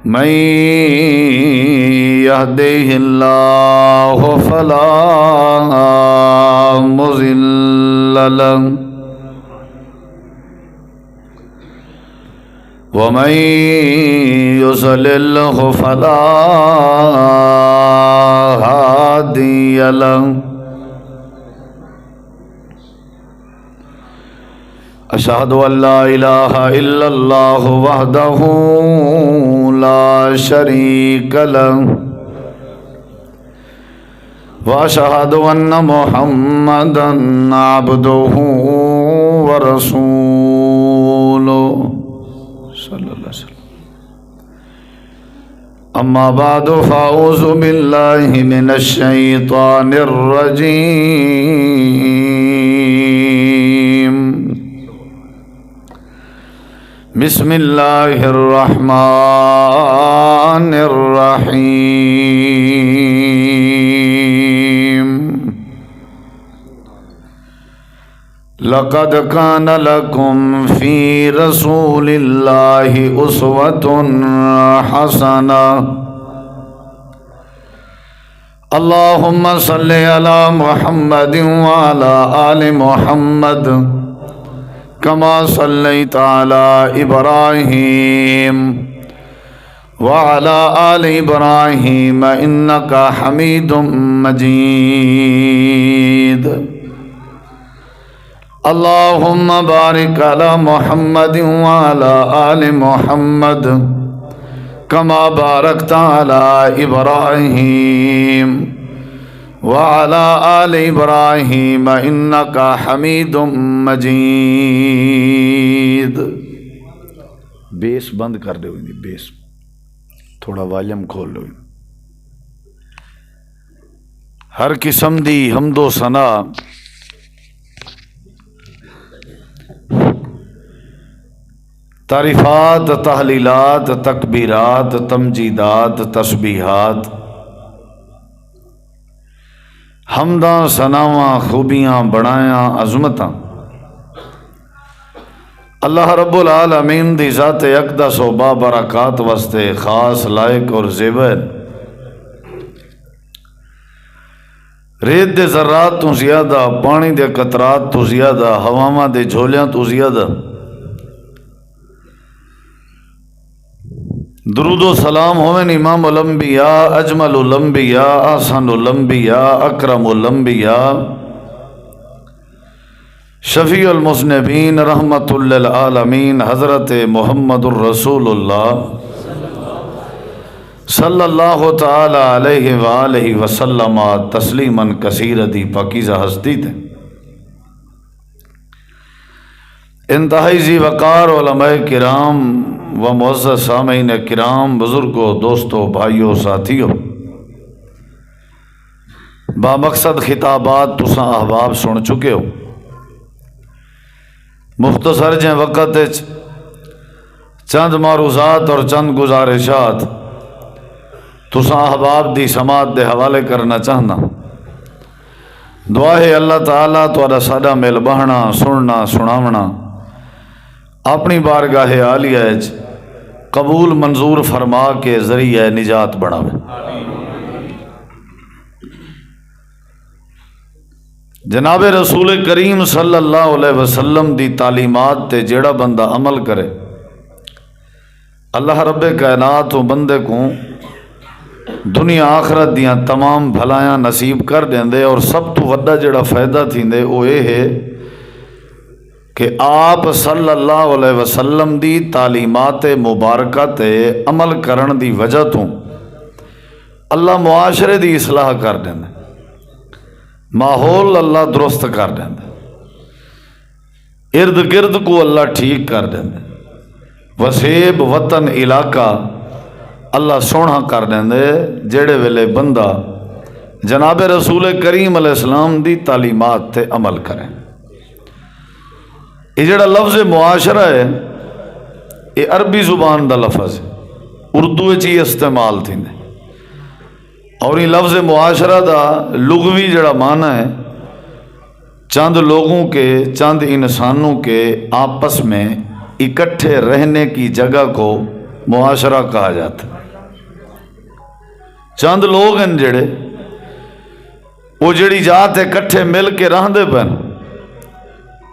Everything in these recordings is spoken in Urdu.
من يهده الله فلا مضل له ومن يضلل فلا هادي له أشهد أن لا إله إلا الله وحده لا شريك له وأشهد أن محمدا عبده ورسوله صلى الله عليه وسلم. أما بعد فأعوذ بالله من الشيطان الرجيم. بسم الله الرحمن الرحيم. لقد كان لكم في رسول الله أسوة حسنة. اللهم صل على محمد وعلى آل محمد كما صليت على إبراهيم وعلى آل إبراهيم إنك حميد مجيد. اللهم بارك على محمد وعلى آل محمد كما باركت على إبراهيم وعلى آل إبراهيم إنك حميد مجيد. بیس بند کر دو، بیس تھوڑا والیوم کھول لو. ہر قسم دی حمد و ثنا تعریفات، تحلیلات، تکبیرات، تمجیدات، تسبیحات، حمداں، ثناواں، خوبیاں، بڑایاں، عظمتاں اللہ رب العالمین دی ذات اقدس و بابرکات واسطے خاص، لائق اور زیور. ریت دے ذرات تو زیادہ، پانی دے قطرات تو زیادہ، ہواواں دے جھولیاں تو زیادہ درود و سلام ہوئن امام الانبیاء، اجمل الانبیاء، احسن الانبیاء، اکرم الانبیاء، شفیع المذنبین، رحمت للعالمین، حضرت محمد الرسول اللہ صلی اللہ تعالی علیہ وآلہ وسلم تسلیما کثیرا. دی پاکیزہ ہستی تھے، انتہائی ذی وقار علماء کرام و معزز سامعین کرام، بزرگوں، دوستوں، بھائیوں، ساتھیوں، با مقصد خطابات تساں احباب سن چکے ہو. مختصر جیں وقت چند معروضات اور چند گزارشات تساں احباب دی سماعت دے حوالے کرنا چاہنا. دعا ہے اللہ تعالیٰ تہاڈا ساڈا مل بہنا، سننا، سناونا اپنی بارگاہ عالیہ قبول منظور فرما کے ذریعہ نجات بناوے. جناب رسول کریم صلی اللہ علیہ وسلم دی تعلیمات تے جیڑا بندہ عمل کرے، اللہ رب کائنات و بندے کو دنیا آخرت دیاں تمام بھلایاں نصیب کر دیندے. اور سب تو وڈا جیڑا فائدہ تھیندے وہ یہ ہے کہ آپ صلی اللہ علیہ وسلم دی تعلیمات مبارکہ تے عمل کرن دی وجہ تو اللہ معاشرے دی اصلاح کر دیندے، ماحول اللہ درست کر دیندے، ارد گرد کو اللہ ٹھیک کر دیندے، وسیب وطن علاقہ اللہ سونا کر دیندے جڑے ویلے بندہ جناب رسول کریم علیہ السلام دی تعلیمات تے عمل کریں. یہ جڑا لفظ معاشرہ ہے یہ عربی زبان دا لفظ ہے، اردو چی استعمال تھی نے. اور یہ لفظ معاشرہ دا لغوی جڑا معنی ہے چند لوگوں کے، چند انسانوں کے آپس میں اکٹھے رہنے کی جگہ کو معاشرہ کہا جاتا ہے۔ چند لوگ ہیں جڑے وہ جڑی ذات کٹھے مل کے رہندے پن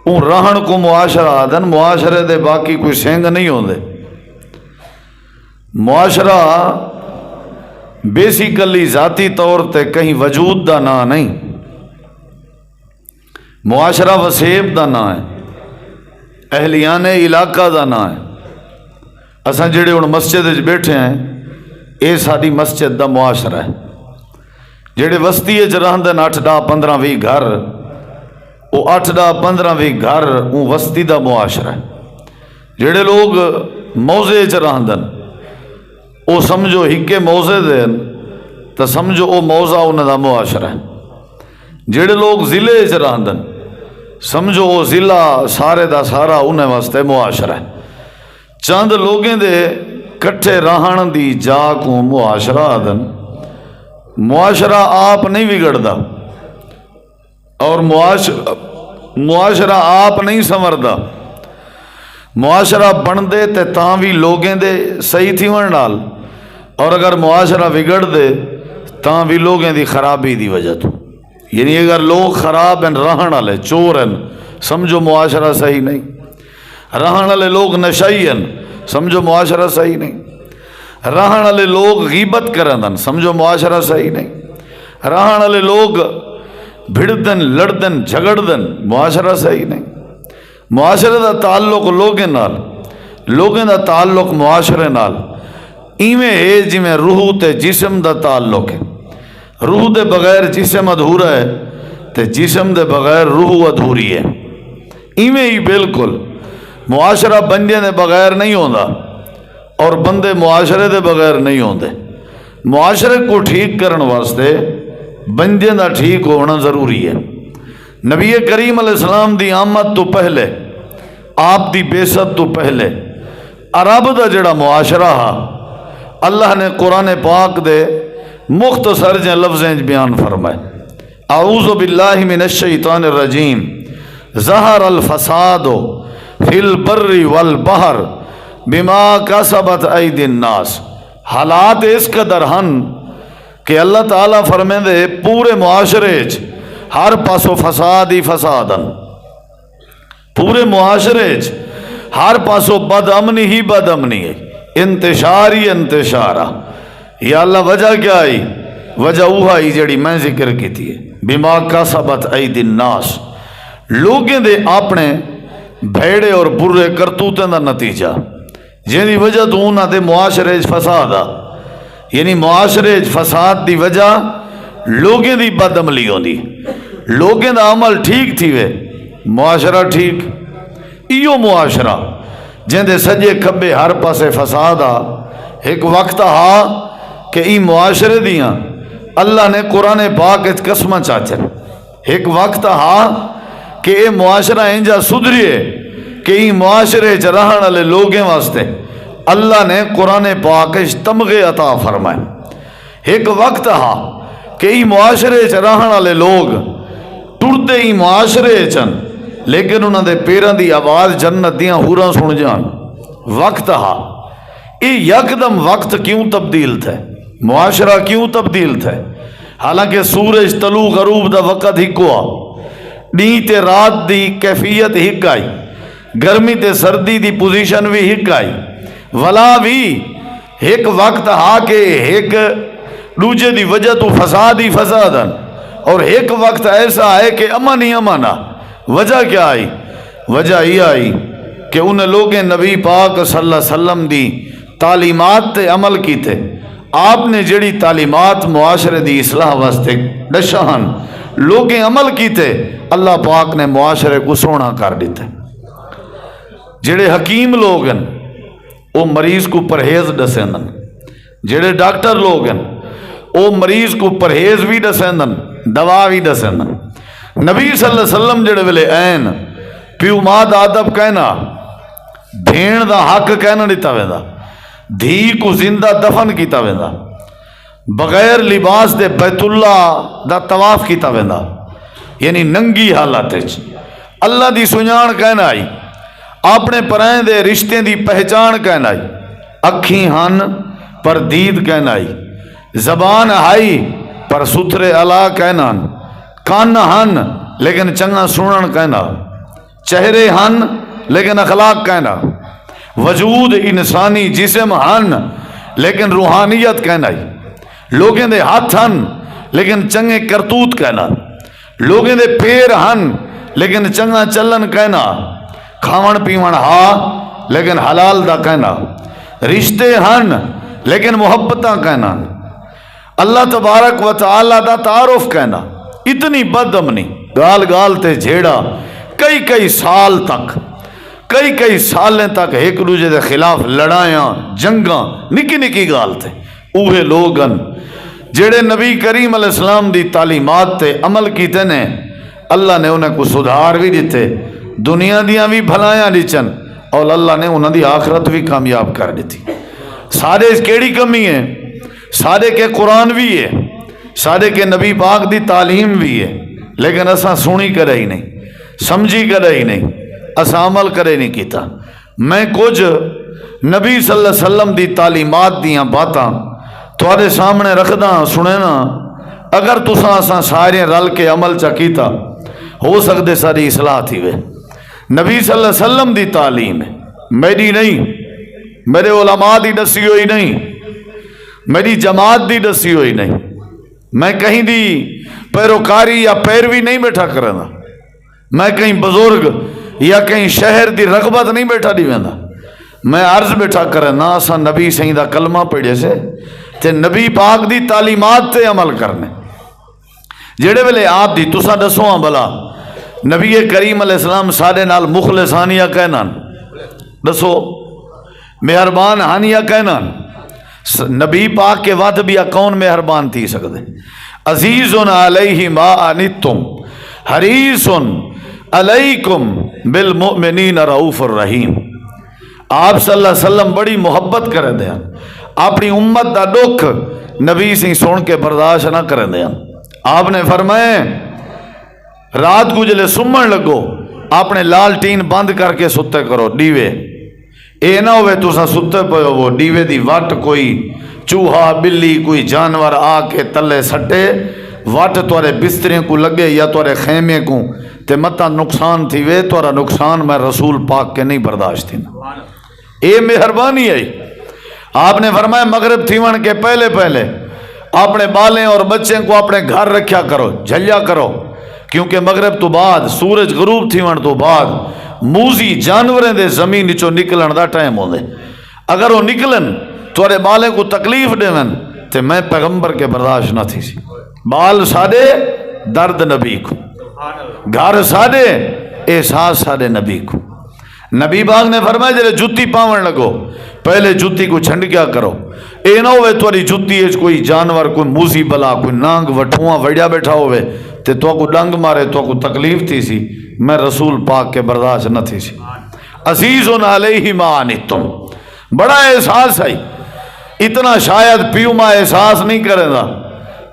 وہ رہن کو معاشرہ آدن، معاشرے دے باقی کوئی سنگ نہیں ہوندے۔ معاشرہ بیسیکلی ذاتی طور تے کہیں وجود دا نام نہیں، معاشرہ وسیب دا نام ہے، اہلیان علاقہ دا نام ہے۔ اساں جڑے ہن مسجد وچ بیٹھے ہیں اے ساری مسجد دا معاشرہ ہے۔ جڑے وسطی وچ رہندے 8 10 15 20 گھر، وہ 8 10 15 20 گھر وہ وسطی دا معاشرہ ہے۔ جڑے لوگ موضع وچ رہندن وہ سمجھو ہکے موضع دے تو سمجھو وہ موضع انہاں دا معاشرہ ہے۔ جڑے لوگ ضلع وچ رہندن سمجھو وہ ضلع سارے دا سارا انہیں واسطے معاشرہ ہے۔ چند لوگیں دے کٹھے رہن دی جا کو معاشرہ آدن۔ معاشرہ آپ نہیں بگڑدا اور معاشرہ آپ نہیں سنوردا۔ معاشرہ بن دے تے تاں بھی لوگیں دے صحیح تھی ون نال، اور اگر معاشرہ بگڑ دے تاں بھی لوگیں دی خرابی دی وجہ تو، یعنی اگر لوگ خراب ہیں رہن والے چور ہیں سمجھو معاشرہ صحیح نہیں، رہن والے لوگ نشئی ہیں سمجھو معاشرہ صحیح نہیں، رہن والے لوگ غیبت کرن سمجھو معاشرہ صحیح نہیں، رہن والے لوگ بھڑدن لڑدن جھگڑدن معاشرہ صحیح نہیں۔ معاشرے دا تعلق لوگیں نال، لوگیں دا تعلق معاشرے نال ایویں ہے جویں روح تے جسم دا تعلق ہے۔ روح دے بغیر جسم ادھورا ہے تے جسم دے بغیر روح ادھوری ہے۔ ایویں ہی بالکل معاشرہ بندے دے بغیر نہیں ہوندا اور بندے معاشرے دے بغیر نہیں ہوندے۔ معاشرے کو ٹھیک کرن واسطے بندے دا ٹھیک ہونا ضروری ہے۔ نبی کریم علیہ السلام دی آمد تو پہلے، آپ دی بیست تو پہلے عرب دا جڑا معاشرہ ہا اللہ نے قرآن پاک دے مختصر جے لفظیں بیان فرمائے۔ اعوذ باللہ من الشیطان الرجیم، ظہر الفساد فی البر والبحر بما کسبت ایدی الناس۔ حالات اس قدر ہن کہ اللہ تعالیٰ فرمیندے پورے معاشرے ہر پاسو فساد ہی فسادن، پورے معاشرے ہر پاسو بد امنی ہی بد امنی ہے، انتشار ہی انتشارہ۔ یا اللہ وجہ کیا آئی؟ وجہ اوہا ہی جڑی میں ذکر کی تھی، بما کسبت ایدی الناس، لوگیں دے اپنے بھیڑے اور برے کرتوتیں دا نتیجہ جن دی وجہ تو انہاں دے معاشرے فساد آ، یعنی معاشرے فساد دی وجہ لوگیں دی بد عملی ہوندی، لوگیں دا عمل ٹھیک تھی وے معاشرہ ٹھیک۔ ایو معاشرہ جن دے سجے کھبے ہر پاسے فساد آ، ایک وقت ہا کہ ای معاشرے دیاں اللہ نے قرآن پاک قسمہ چاچن، ایک وقت ہا کہ اے معاشرہ انجا سدھریے کہ ای معاشرے چ رہن والے لوگیں واسطے اللہ نے قرآن پاک تمغے عطا فرمائے۔ ایک وقت ہا کہ ای معاشرے چ رہن والے لوگ ٹرتے ہی معاشرے چن لیکن انہوں دے پیران دی آواز جنت دیاں حوراں سن جان۔ وقت ہا یہ یکدم وقت کیوں تبدیل تھے، معاشرہ کیوں تبدیل تھے؟ حالانکہ سورج طلوع غروب دا وقت ہی کو ڈی تے رات دی کیفیت ہک آئی، گرمی تے سردی دی پوزیشن بھی ہک آئی، ولا بھی ایک وقت ہا کہ ایک دوجے دی وجہ تو فساد ہی فسادن، اور ایک وقت ایسا ہے کہ امن ہی امن آ۔ وجہ کیا آئی؟ وجہ یہ آئی کہ ان لوگیں نبی پاک صلی اللہ علیہ وسلم دی تعلیمات تے عمل کی تھے۔ آپ نے جڑی تعلیمات معاشرے دی اصلاح واسطے دشان لوگیں عمل کی تھے، اللہ پاک نے معاشرے کو سونا کر دیتے۔ جڑے حکیم لوگ ہیں وہ مریض کو پرہیز دسیندن، جڑے ڈاکٹر لوگ ہیں وہ مریض کو پرہیز بھی دسیندن، دوا بھی دسیندن۔ نبی صلی اللہ علیہ وسلم جڑے ویلے این پیو ماں دا ادب کہنا، بھین دا حق کہنا دیتا ویندا، دھی کو زندہ دفن کیتا ویندا، بغیر لباس دے بیت اللہ دا طواف کیتا ویندا، یعنی ننگی حالت اللہ دی سنجان کہنا آئی، اپنے پرائیں دے رشتے دی پہچان کہنا آئی، اکھی ہن پر دید کہنائی، زبان ہائی پر ستھرے الا کہنان، کان ہن لیکن چنگا سنن کہنا، چہرے ہن لیکن اخلاق کہنا، وجود انسانی جسم ہن لیکن روحانیت کہنائی، لوگیں دے ہاتھ ہن لیکن چنگے کرتوت کہنا، لوگیں دے پیر ہن لیکن چنگا چلن کہنا، کھاون پیون ہا لیکن حلال دا کہنا، رشتے ہن لیکن محبتاں کہنا، اللہ تبارک و تعالی دا تعارف کہنا، اتنی بد امنی گال گال تے جھیڑا کئی سال تک، کئی سالیں تک ایک دوجے دے خلاف لڑائیاں جنگاں نکی نکی گال تے، اوہے لوگن جڑے نبی کریم علیہ السلام دی تعلیمات تے عمل کیتے نے، اللہ نے انہیں کو سدھار بھی دیتے، دنیا دیاں بھی بھلایاں دیچن، اور اللہ نے انہوں دی آخرت بھی کامیاب کر دیتی۔ سارے اس کیڑی کمی ہے؟ سارے کے قرآن بھی ہے، سارے کے نبی پاک دی تعلیم بھی ہے، لیکن اساں سنی کرے ہی نہیں، سمجھی کرے ہی نہیں، اساں عمل کرے نہیں کیتا۔ میں کچھ نبی صلی اللہ علیہ وسلم دی تعلیمات دیاں باتاں تھوڑے سامنے رکھدا سنے نا، اگر تساں اساں سارے رل کے عمل چا کیتا، ہو سکتے ساری اصلاح تھی وے۔ نبی صلی اللہ علیہ وسلم دی تعلیم ہے، میری نہیں، میرے علماء دی دسی ہوئی نہیں، میری جماعت دی دسی ہوئی نہیں، میں کہیں دی پیروکاری یا پیروی نہیں بیٹھا کرنا، میں کہیں بزرگ یا کہیں شہر دی رغبت نہیں بیٹھا دی ویندہ، میں عرض بیٹھا کرنا اساں نبی سہیں دا کلمہ پڑھے سے تے نبی پاک دی تعلیمات تے عمل کرنے، جڑے ویلے آپ دی تساں دسو ہاں بلا نبی کریم علیہ السلام سارے نال مخلصانیہ کہنا، دسو مہربان ہانیہ کہنا، نبی پاک کے وعد بھی کون مہربان تھی سکتے؟ عزیز علیہ ما عنتم حریص علیکم بالمؤمنین رؤوف الرحیم۔ آپ صلی اللہ علیہ وسلم بڑی محبت کریں دیں، اپنی امت دا دکھ نبی سے سن کے برداشت نہ کریں دیں۔ آپ نے فرمائے رات کو جلے سمن لگو اپنے لالٹین بند کر کے ستے کرو ڈیوے، اے نہ ہوئے تسا ستے پہ وہ ڈیوے دی وٹ کوئی چوہا بلی کوئی جانور آ کے تلے سٹے، وٹ توارے بستریں کو لگے یا توارے خیمے کو تے متا نقصان تھی وے، توارا نقصان میں رسول پاک کے نہیں برداشت تھی نا، اے مہربانی ہے۔ آپ نے فرمایا مغرب تھیون کے پہلے اپنے بالیں اور بچے کو اپنے گھر رکھیا کرو، جھلیا کرو، کیونکہ مغرب تو بعد سورج غروب تھیون تو بعد موزی جانوریں دے زمین چو نکلن دا ٹائم ہو دے، اگر وہ نکلن توارے بالیں کو تکلیف دے من تے میں پیغمبر کے برداشت نہ تھی سی، بال سادے درد نبی کو، گھر سادے احساس سادے نبی کو۔ نبی باغ نے فرمایا جلے جتی پاون لگو پہلے جتی کو چھنڈ کیا کرو، اے نہ ہوئے تواری جتی ہے کوئی جانور کوئی موزی بلا کوئی نانگ وٹھواں وڑیا بیٹھا ہوئے تے تو کو ڈنگ مارے تو کو تکلیف تھی سی، میں رسول پاک کے برداشت نہ تھی سی۔ عزیز علیہ ما عنتم، بڑا احساس ہے، اتنا شاید پیوما احساس نہیں کرے گا،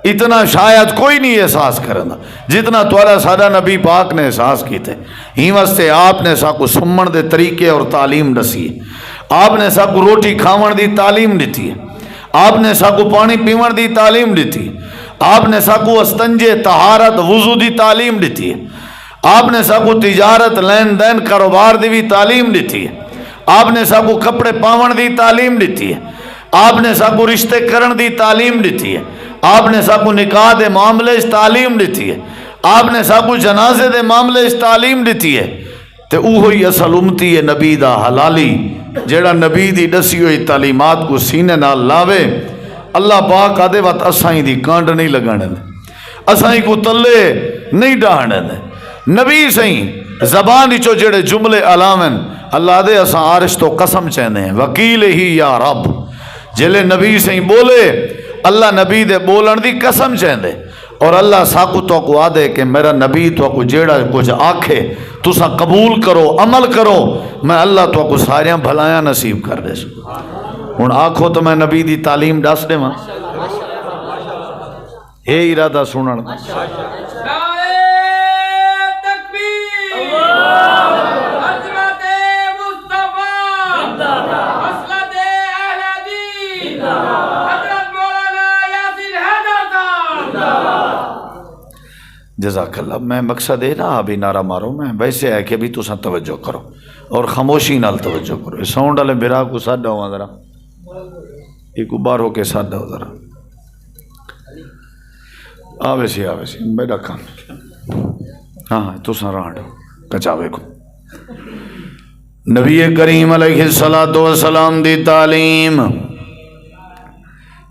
اتنا شاید کوئی نہیں احساس کرے گا جتنا توارا سادہ نبی پاک نے احساس کی تھے۔ ہی واسطے آپ نے سا کو سمن دے طریقے اور تعلیم دسی ہے، آپ نے سا کو روٹی کھاون دی تعلیم دیتی ہے، آپ نے سا کو پانی پیون دی تعلیم دیتی ہے، آپ نے سا کو استنجے طہارت وضو دی تعلیم دیتی ہے، آپ نے سا کو تجارت لین دین کاروبار دی بھی تعلیم دیتی ہے، آپ نے سا کو کپڑے پاون دی تعلیم دیتی ہے، آپ نے سا کو رشتے کرن دی تعلیم دیتی ہے، آپ نے سا کو نکاح دے معاملے اس تعلیم دیتی ہے، آپ نے سا کو جنازے دے معاملے اس تعلیم دیتی ہے، تے اوہی اصل امتی ہے نبی دا حلالی جیڑا نبی دی دسی ہوئی تعلیمات کو سینے نال لاوے، اللہ پاک آدھے وقت اسائیں دی کانڈ نہیں لگانے دے، اسائیں کو تلے نہیں ڈاہنے دے، نبی سہیں زبان چو جڑے جملے علامن اللہ دے اساں عارش تو قسم چہنے ہیں وکیل ہی یا رب، جلے نبی سہیں بولے اللہ نبی دے بولن دی قسم چہندے، اور اللہ ساکو تو کو آدھے کہ میرا نبی تو کو جیڑا کچھ آکھے تسا قبول کرو عمل کرو، میں اللہ تو کو ساریاں بھلایاں نصیب کر دے سو۔ ہن آکھو تو میں نبی دی تعلیم دس دے ماں اے ارادہ سنن جزاک اللہ. میں مقصد ہے نا ابھی نعرہ مارو، میں ویسے ہے کہ بھی تساں توجہ کرو اور خاموشی نال توجہ کرو. ساؤنڈ والے برا کو ساڈا ہوا ذرا، ایک باہر ہو کے ساڈا ہو ذرا. آوے سی میرا کام. ہاں تساں رانڈ کچاوے کو. نبی کریم علیہ الصلوۃ والسلام دی تعلیم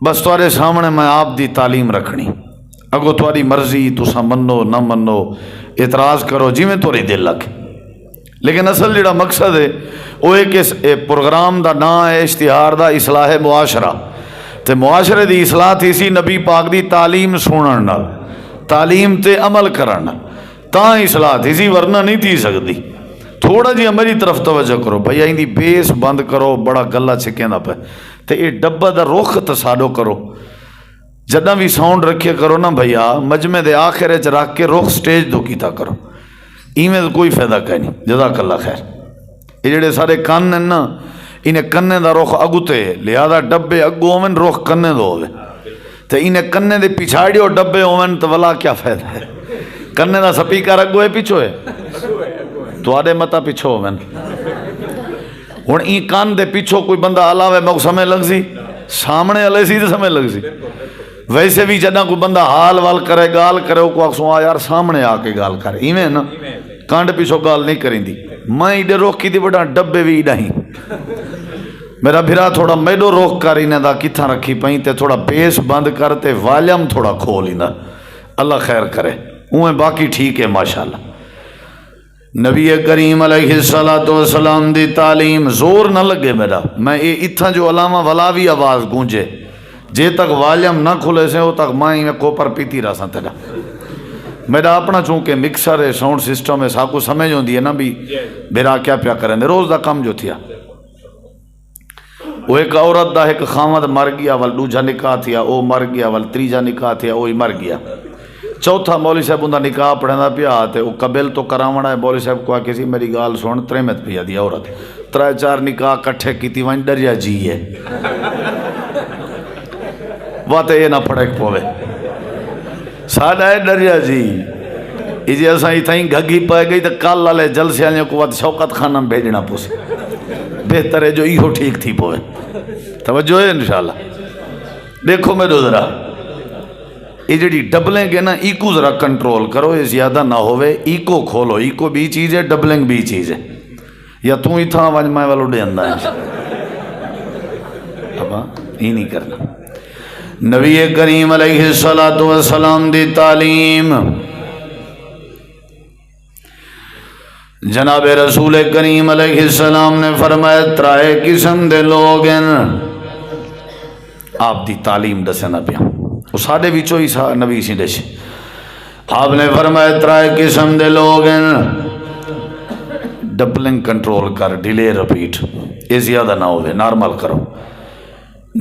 بس تھوڑے سامنے میں آپ دی تعلیم رکھنی. اگو تھوڑی مرضی تساں منو نہ منو، اعتراض کرو جی میں تھوڑی دل لگے، لیکن اصل جڑا مقصد ہے وہ ہے کہ پروگرام دا نام ہے اشتہار دا اصلاح معاشرہ. تے معاشرے دی اصلاح تھی سی نبی پاک دی تعلیم سنن نال، تعلیم تے عمل کرن نال، تاں اصلاح تھی سی، ورنہ نہیں تھی سکتی. تھوڑا جی میری طرف توجہ کرو بھائی، ایندی بیس بند کرو، بڑا گلا چھکیندا پہ تے اے ڈبہ دا رخ تصادو کرو. جدہ بھی ساؤنڈ رکھے کرو نا بھیا، مجمع دے آخر چ رکھ کے رخ سٹیج دو کیتا کرو، ایویں کوئی فائدہ کہیں نہیں. جزاک اللہ خیر. یہ جڑے سارے کن ہیں نا، انہیں کنے دا رخ اگتے، لہذا ڈبے اگو ہوون رخ کنے دو ہوئے، تے انہیں کنے دے پچھاڑیو ڈبے ہوون تو ولا کیا فائدہ ہے. کنے دا سپیکر اگو ہے پیچھو ہے، تو آدھے متا پیچھو ہوون. ہوں این کان دے پیچھو کوئی بندہ علاوہ میں سمجھ لگ سی، سامنے علیہ سی تو سمجھ لگ سی. ویسے بھی جدہ کوئی بندہ حال وال کرے گال کرے کو آکسوں آ یار سامنے آ کے گال کرے، ایویں نا کانڈ پیچھو گال نہیں کریں دی. میں ایڈے روک کی دی بڑا ڈبے بھی ایڈا ہی میرا بھرا تھوڑا میڈو روک کر انہیں دا کتھا رکھی پہیں تے تھوڑا بیس بند کرتے والیم تھوڑا کھول ہی دا. اللہ خیر کرے. اوہیں باقی ٹھیک ہے ماشاءاللہ. نبی کریم علیہ الصلوۃ والسلام دی تعلیم زور نہ لگے میرا، میں یہ اتھا جو علامہ ولاوی آواز گونجے جے تک والیم نہ کھلے سے وہ تک مائیں میں کوپر پیتی رہا سا تیرا. میرا اپنا چونکہ مکسر ہے، ساؤنڈ سسٹم ہے، ساکو سمجھ ہوندی ہے نا بھی میرا کیا پیا کریں دے. روز دا کم جو تھیا وہ ایک عورت دا ایک خامد مر گیا ول دوجا نکاح تھیا، او مر گیا ول تریجا نکاح تھیا، وہی مر گیا. چوتھا مولوی صاحب انہا نکاح پڑھنا پیا تے وہ قبل تو کراونا ہے. مولوی صاحب کو آکے سی میری گال سن تریمت پیا دی عورت، ترائے چار نکاح کٹھے کیتی وائن ڈریا جی ہے واتے یہ نہ پڑھک پوے ساڑھا ہے ڈریا جی. ایجی ایسا ہی تھائیں گھگی پائے گئی تو کال لالے جلسے آنے کو وقت شوکت خانم بھیجنا پوسے. بہتر ہے جو ایہو ٹھیک تھی پوے. توجہ ہے انشاءاللہ. دیکھو میرے ذرا یہ جڑی ڈبلنگ ہے نا، ایکو ذرا کنٹرول کرو، یہ زیادہ نہ ہوئے. ایکو کھولو، ایکو بھی چیز ہے، ڈبلنگ بھی چیز ہے. یا تم ہی تھا وانج مائے والو ڈے اندہ ہے. اب ہی نہیں کرنا. نبی کریم علیہ الصلوۃ والسلام دی تعلیم جناب رسول کریم علیہ السلام نے فرمایا ترائے قسم دے لوگ ہیں. آپ دی تعلیم دسنا پیا وہ ساڑھے بھی چوئی نبی سی دشے. آپ نے فرمایا ترائے قسم دے لوگ ہیں. ڈبلنگ کنٹرول کر، ڈیلے رپیٹ یہ زیادہ نہ ہوئے، نارمل کرو.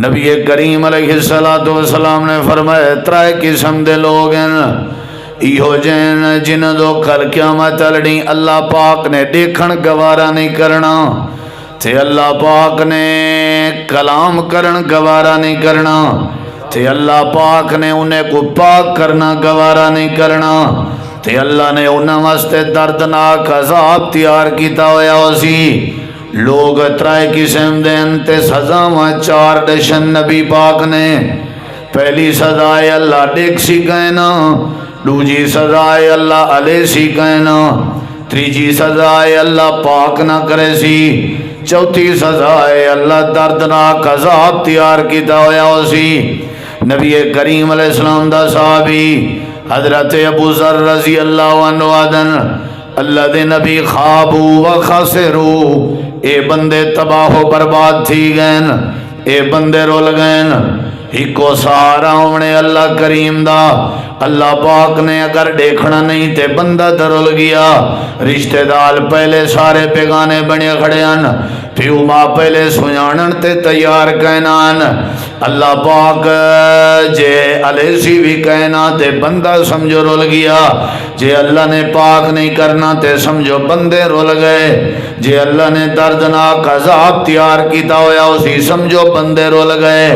نبی کریم علیہ السلام نے فرمایا ترائے قسم دے لوگ ہیں ایہو جین جن دو کل قیامت لڑی اللہ پاک نے دیکھن گوارا نہیں کرنا تے اللہ پاک نے کلام کرن گوارا نہیں کرنا تے اللہ پاک نے انہیں کو پاک کرنا گوارا نہیں کرنا تے اللہ نے انہیں واسطے دردناک عذاب تیار کیتا ہویا اسی. لوگ ترائے قسم دین تے سزاواں چار دشن نبی پاک نے. پہلی سزا ہے اللہ دیکھ سی کہنا، دوجی سزا ہے اللہ علیہ سی کہنا، تیجی سزا ہے اللہ پاک نہ کرے سی، چوتھی سزا ہے اللہ دردناک عذاب تیار کیتا ہویا اسی. نبی کریم علیہ السلام دا صحابی حضرت ابو ذر رضی اللہ عنہ آدن اللہ دے نبی خوابو و خسرو، اے بندے تباہ و برباد تھی گئن، اے بندے رول گئن. ہکو سارا ہونے اللہ کریم دا. اللہ پاک نے اگر دیکھنا نہیں تے بندہ درول گیا. رشتہ دار پہلے سارے پیغانے بنے کھڑیان، پیو ماں پہلے سنانن تے تیار کہنان. اللہ پاک جے علیہ سی بھی کہنا تے بندہ سمجھو رول گیا، جے اللہ نے پاک نہیں کرنا تے سمجھو بندے رول گئے. جے اللہ نے دردناک عذاب تیار کیتا ہویا اسی سمجھو بندے رول گئے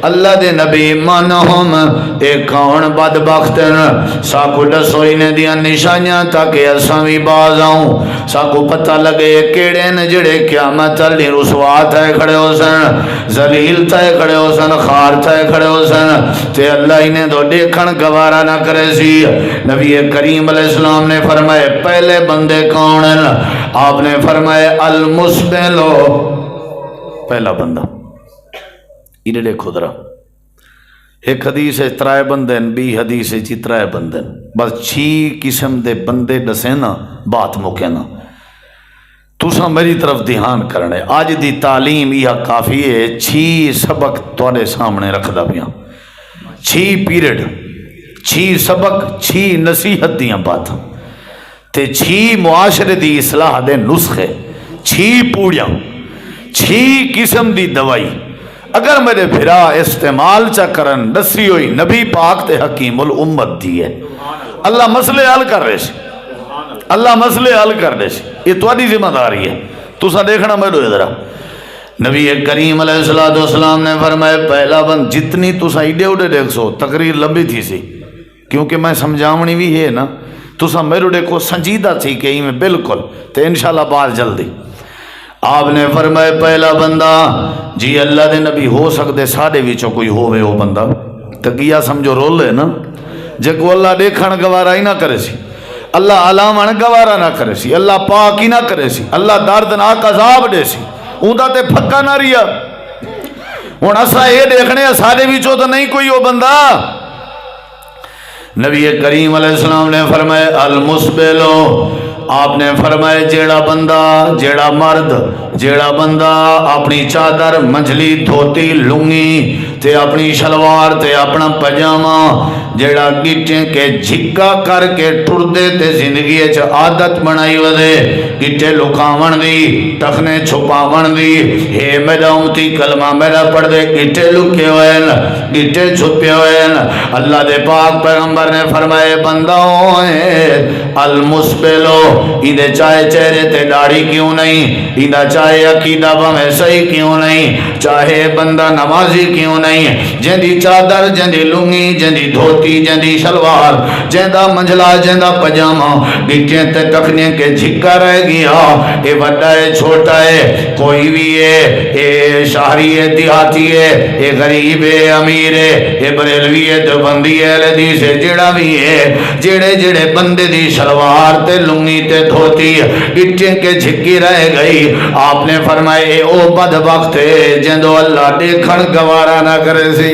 اللہ دے نبی منہم ایک کون بدبختن ساکو دسوئی نے دیا نشانیاں تاکہ اساں بھی باز آؤں ساکو پتہ لگے کیڑے نے جڑے قیامت علی رسوا تھے کھڑے ہو سن ذلیل تھے کھڑے ہو سن خار تھے کھڑے ہو سن تے اللہ انہیں دو دیکھن گوارا نہ کرے سی نبی کریم علیہ السلام نے فرمائے پہلے بندے کون ہیں آپ نے فرمائے المسبلو پہلا بندہ انہیں دیکھو ذرا ایک حدیث ہے ترائے بندے بی حدیث ہے جی ترائے بندے بس 6 قسم دے بندے دسے نا بات مکے نا تُساں میری طرف دھیان کرنے آج دی تعلیم یہ کافی ہے 6 سبق تواڈے سامنے رکھ دا پیاں 6 پیریڈ 6 سبق 6 نصیحت دیاں بات تے 6 معاشرے دی اصلاح دے نسخے 6 پوڑیاں 6 قسم دی دوائی اگر میرے بھرا استعمال چا کرن دسی ہوئی نبی پاک تے حکیم الامت دی ہے اللہ مسئلے حل کر رہے سی اللہ مسئلے حل کر رہے سی یہ تواڈی ذمہ داری ہے تسا دیکھنا میرے ذرا نبی کریم علیہ السلام نے فرمایا پہلا بند جتنی تسا ایڈے اڈے دیکھ سو تقریر لمبی تھی سی کیونکہ میں سمجھاونی بھی ہے نا تسا میرے دیکھو سنجیدہ تھی کہ میں بالکل تے انشاءاللہ بات جلدی آپ نے فرمایا پہلا بندہ جی اللہ دے نبی ہو سکتے ساڑے وچوں کوئی ہووے وہ بندہ تکیہ سمجھو رول ہے نا جے کو اللہ دیکھن گوارا ہی نہ کرے سی اللہ علامن گوارا نہ کرے سی اللہ پاک ہی نہ کرے سی اللہ دردناک عذاب دے سی اوندا تے پھکا نہ ریا ہن اسا یہ دیکھنے ساڑے وچوں تو نہیں کوئی وہ بندہ نبی کریم علیہ السلام نے فرمایا المسبلو آپ نے فرمایا جیڑا بندہ جیڑا مرد جیڑا بندہ اپنی چادر منجلی دھوتی لنگی تے اپنی شلوار تے اپنا پجامہ جیڑا گٹیں کے جھکا کر کے ٹردے تے زندگی اچھا عادت بنائی ودے گٹے لکاون دی ٹخنے چھپاون دی ہے میرا امتی کلمہ میرا پڑھ دے گٹے لکے ہوئے گٹے چھپے ہوئے اللہ دے پاک پیغمبر نے فرمائے بندہ ہوئے المسبلو اندے چاہے چہرے تے داڑھی کیوں نہیں اندہ چاہے عقیدہ بمیں صحیح کیوں نہیں چاہے بندہ نمازی کیوں نہیں جندی چادر جندی لنگی جندی دھوتی جندی شلوار جندہ منجلا جندہ پجامہ گٹیں تے تکنے کے جھکا رہ گیا اے بڑا ہے چھوٹا ہے کوئی بھی ہے اے شہری ہے دیہاتی ہے اے غریب ہے امیر ہے اے بریلوی ہے دیوبندی ہے حدیث ہے جڑا بھی ہے جڑے جڑے بندے دی شلوار تے لنگی تے دھوتی گٹیں کے جھکی رہ گئی آپ نے فرمائے او بدبخت ہے جندو اللہ دیکھن گوارا نہ کرے سی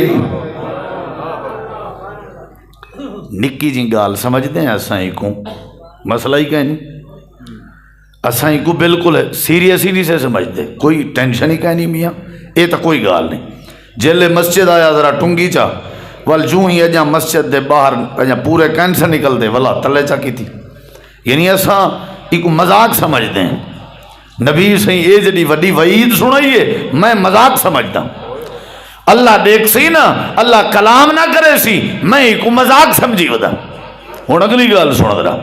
نکی جی گال سمجھتے ہیں اسائیں کو مسئلہ ہی کہیں اسائیں کو بالکل سیریس ہی نہیں سے سمجھتے کوئی ٹینشن ہی کہیں میاں یہ تو کوئی گال نہیں جیلے مسجد آیا ذرا ٹنگی چا وال جو ہی اجا مسجد دے باہر اجا پورے کینسر نکل دے والا تلے چا کی تھی یعنی اساں ایک مذاق سمجھتے ہیں نبی سے یہ جڑی وڈی وعید سنائیے میں مذاق سمجھتا ہوں اللہ دیکھ سی نا اللہ کلام نہ کرے سی میں ایک مذاق سمجھی ودا ہوں اگلی گل سن ذرا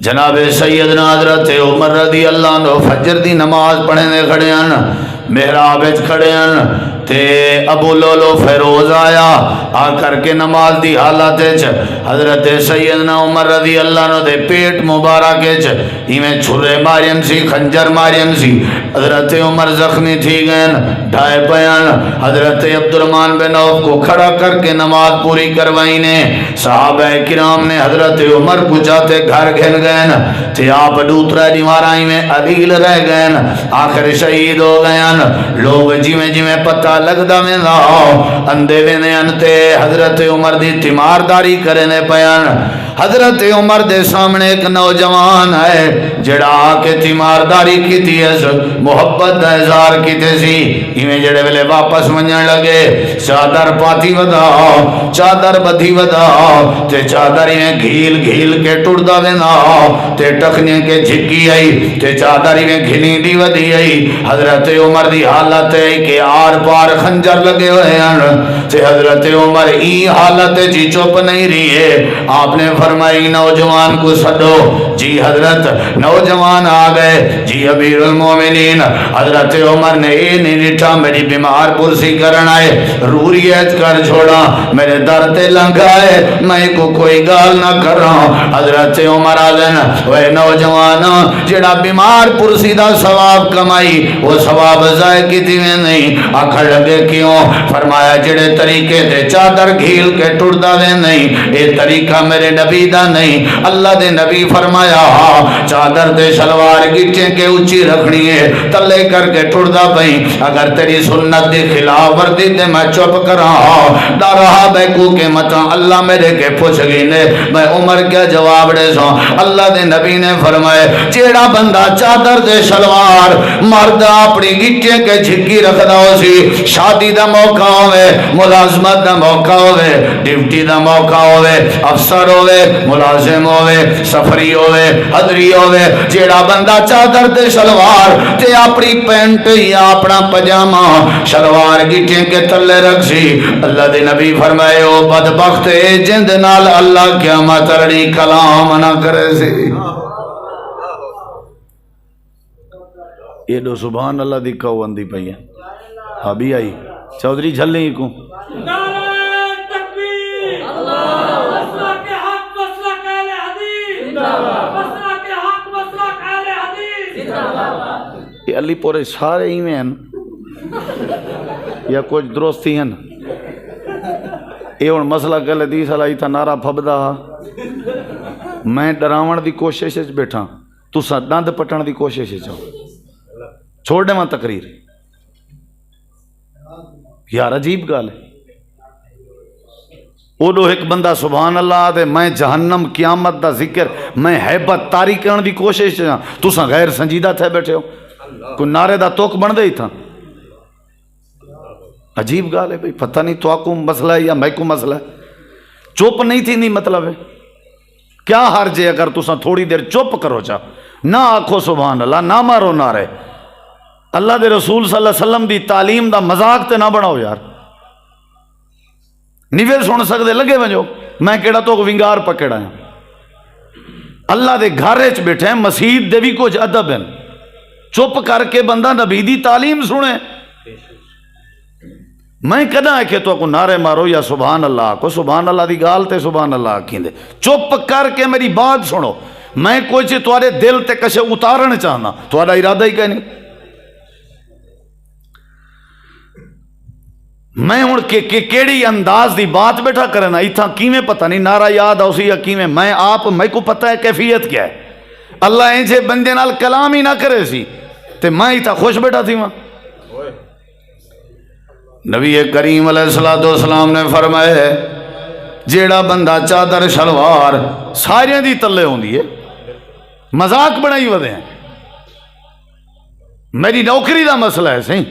جناب سیدنا حضرت عمر رضی اللہ عنہ فجر دی نماز پڑھنے کھڑے ہیں محراب وچ کھڑے ہیں تے ابو لولو فیروز آیا آ کر کے نماز دی حالت وچ حضرت سیدنا عمر رضی اللہ عنہ دے پیٹ مبارک وچ ایویں چھرے مارین سی خنجر مارین سی حضرت عمر زخمی تھی گئے ڈھائے پیان حضرت عبد الرحمن بن عوف کو کھڑا کر کے نماز پوری کروائی نے صحابہ کرام نے حضرت عمر کو جاتے گھر گھن گئے تے آپ دوترا دیوارائی میں عدیل رہ گئے آخر شہید ہو گئے لوگ جیویں جیویں پتہ لگدا میں اندے وینے انتے حضرت عمر دی تیمارداری کرنے پیان حضرت عمر دے سامنے ایک نوجوان ہے جڑا آکے تیمارداری کی تھی محبت دا اظہار کی تے سی ایویں جڑے ویلے واپس منجن لگے چادر پاتی ودا چادر بدھی ودا تے چادر ایویں گھیل گھیل کے ٹردا وینا تے ٹکنے کے جھکی آئی تے چادر ایویں گھنی دی ودی آئی حضرت عمر دی حالت ہے کہ آر پار خنجر لگے ہوئے ہیں تے حضرت عمر ای حالت جی چپ نہیں رہی ہے آپ نے فرمائی نوجوان کو سدو. جی حضرت نوجوان آ گئے. جی امیر المومنین حضرت عمر نے یہ نہیں ڈٹھا میری بیمار پرسی کرن آئے, روریت کر چھوڑا, میرے در تے لنگائے, میں کو کوئی گال نہ کر رہا. حضرت عمر آدن وہ نوجوان جڑا بیمار پرسی دا ثواب کمائی وہ ثواب ضائع کیتی میں نہیں. آکھر لگے کیوں؟ فرمایا جڑے طریقے تے چادر گھیل کے ٹردا وے نہیں, اے طریقہ میرے نبی دا نہیں. اللہ دے نبی فرمایا چادر تے شلوار گٹھیں کے اونچی رکھنی ہے, تلے کر کے ٹردا پئی. اگر تیری سنت دی خلاف ورزی تے میں چپ کراں دا رہا بے کو کے متا اللہ میرے کے پوچھ گئی نے میں عمر کیا جواب دے سو. اللہ دے نبی نے فرمائے جیڑا بندہ چادر دے شلوار مرد اپنی گٹھیں کے جھکی رکھدا ہو سی, شادی دا موقع ہوئے, ملازمت دا موقع ہوئے, ڈیوٹی دا موقع ہوئے, افسر ہوئے, ملازم ہوئے, سفری ہوئے, حضری ہوئے, جیڑا بندہ چادر دے شلوار تے اپنی پینٹ یا اپنا پجامہ شلوار گٹھیں کے تلے رکھ سی, اللہ دے نبی فرمائے او بدبخت اے جند نال اللہ قیامت رڑی کلام نہ کرے سی. یہ دو سبحان اللہ دی کہو اندی پئی ہے. ابھی آئی چودھری جھلیں کو نعرہ تکبیر اللہ مسئلہ کے حق مسئلہ اہل حدیث زندہ باد مسئلہ کے حق مسئلہ اہل حدیث زندہ باد. یہ علی پورے سارے ہی میں ہیں یا کچھ درستی ہیں. یہ ہن مسئلہ کہ حدیث علی تھا نعرہ پھبدا میں ڈراون دی کوشش وچ بیٹھا, تساں ڈند پٹن دی کوشش وچ چھوڑ دے ماں تقریر. یار عجیب گال ہے. اودو ایک بندہ سبحان اللہ دے میں جہنم قیامت دا ذکر میں حیبت تاری کرن دی کوشش ہاں, تساں غیر سنجیدہ تھے بیٹھے ہو, کوئی نعرے دا توک بن دے ہی تھا. عجیب گال ہے بھئی, پتہ نہیں تو آکو مسئلہ ہے یا میں کو مسئلہ ہے. چپ نہیں تھی نہیں مطلب ہے کیا حرج ہے اگر تساں تھوڑی دیر چپ کرو چا, نہ آکھو سبحان اللہ, نہ مارو نعرے. اللہ دے رسول صلی اللہ علیہ وسلم دی تعلیم دا مذاق تے نہ بناؤ یار. نیوے سن سکدے لگے ونجو, میں کیڑا تو ونگار پکڑا ہوں. اللہ دے گھر وچ بیٹھے ہیں, مسجد دے بھی کچھ ادب ہیں. چپ کر کے بندہ نبی دی تعلیم سنے. میں کدا ہے کہ تو کو نعرے مارو یا سبحان اللہ کو, سبحان اللہ دی گال تے سبحان اللہ آکھیندے. چپ کر کے میری بات سنو. میں کوئی تواڈے دل تے کشے اتارن چاہنا, تواڈا ارادہ ہی کہ نہیں. میں ہوں کیڑی انداز دی بات بیٹھا کرنا اتھا کیویں پتہ نہیں نعرہ یاد آؤ سی یا کیویں, میں آپ میں کو پتہ ہے کیفیت کیا ہے. اللہ انجھے بندے نال کلام ہی نہ کرے سی تے میں اتھا خوش بیٹھا تھی. وہاں نبی کریم علیہ السلام نے فرمایا جیڑا بندہ چادر شلوار سارے دی تلے ہوندی ہے, مذاق بنائی ودے ہیں. میری نوکری دا مسئلہ ہے صحیح,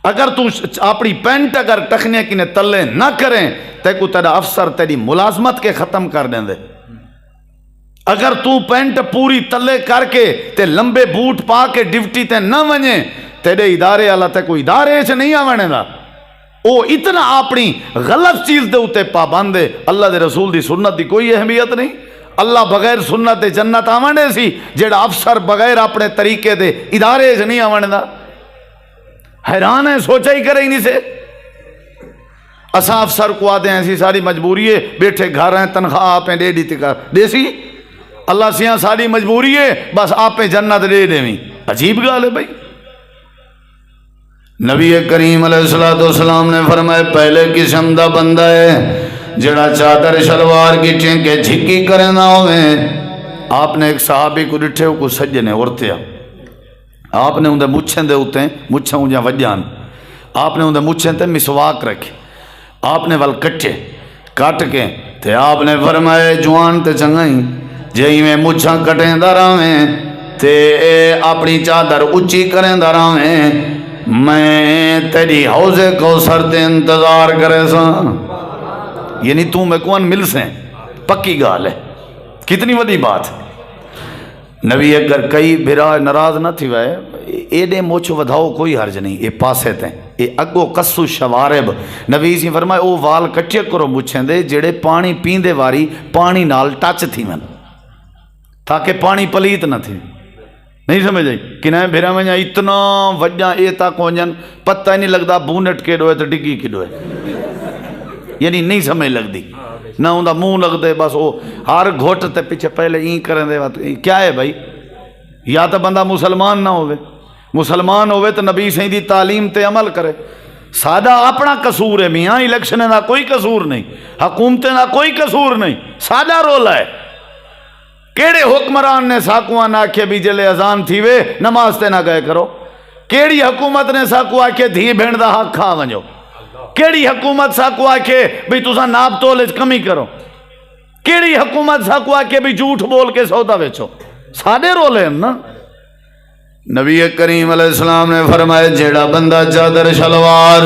اگر تو اپنی پینٹ اگر ٹکنے کی نے تلے نہ کریں تے کو تیرا افسر تیری ملازمت کے ختم کر دیں دے. اگر تو پینٹ پوری تلے کر کے تے لمبے بوٹ پا کے ڈیوٹی تے نہ ونجے تیرے ادارے اللہ تے کوئی ادارے سے نہیں آوانے دا. او اتنا اپنی غلط چیز دے اتے پابند ہے. اللہ دے رسول دی سنت دی کوئی اہمیت نہیں. اللہ بغیر سنت دے جنت آوانے سی, جیڑا افسر بغیر اپنے طریقے دے ادارے سے نہیں آوانے دا. حیران ہے, سوچا ہی کرے ہی نہیں سے. اساں افسر کو آدھے ہیں سی ساری مجبوری ہے, بیٹھے گھر ہیں تنخواہ آپ دے دی تکا دے سی. اللہ سیاں ساری مجبوری ہے بس آپ جنت دے دیں. عجیب گال ہے بھائی. نبی کریم علیہ السلام نے فرمایا پہلے قسم دا بندہ ہے جڑا چادر شلوار گٹھیں کے جھکی کرے نہ ہوئے. آپ نے ایک صحابی کو ڈٹھے کو سجنے ورتیا, آپ نے اندھے مچھیں دے ہوتے ہیں, مچھیں انجھا وجان, آپ نے اندھے مچھیں تے مسواک رکھے, آپ نے ول کٹے کٹ کے تے آپ نے فرمائے جوان تے چنگائیں جہی میں مچھاں کٹیں دراویں تے اپنی چادر اچھی کریں دراویں, میں تیری حوض کوثر تے انتظار کرے سا. یعنی تو میں کون مل سے پکی گال ہے. کتنی وڈی بات. نبی اگر کئی بھرا ناراض نہ تھی وے ایڈے موچ ودھاؤ کوئی حرج نہیں, یہ پاسے تے یہ اگو کسو شوارب نبی سی فرمائے او وال کٹے کرو مچھیں دے جڑے پانی پیندے واری پانی نال ٹچ تھی من تاکہ پانی پلیت نہ تھی نہیں سمجھ آئی کہ نہ بھیرا میں اتنا وجہ اے تک ونجن پتہ ہی نہیں لگتا بونٹ کے ڈوئے تو ڈگی کے ڈوئے یعنی نہیں سمجھ لگتی نہ ہوں منہ لگ دے بس وہ ہر گھوٹ تے پیچھے پہلے این کریں دے کیا ہے بھائی یا تو بندہ مسلمان نہ ہوئے مسلمان ہوئے تو نبی صحیح دی تعلیم تے عمل کرے سادہ اپنا قصور ہے میاں الیکشن دا کوئی قصور نہیں حکومتیں دا کوئی قصور نہیں سادہ رولا ہے کیڑے حکمران نے ساکوان آکھے بھی جلے اذان تھی وے نماز تے نہ گئے کرو کیڑی حکومت نے ساکو آکھے دھی بھیڑ دا حق کھا ونجو کیڑی حکومت ساکو آکھے بھی تسا ناب تولج کمی کرو کیڑی حکومت ساکو آکھے بھی جھوٹ بول کے سودا ویچو سادے رولے ہیں نا نبی کریم علیہ السلام نے فرمایا جیڑا بندہ چادر شلوار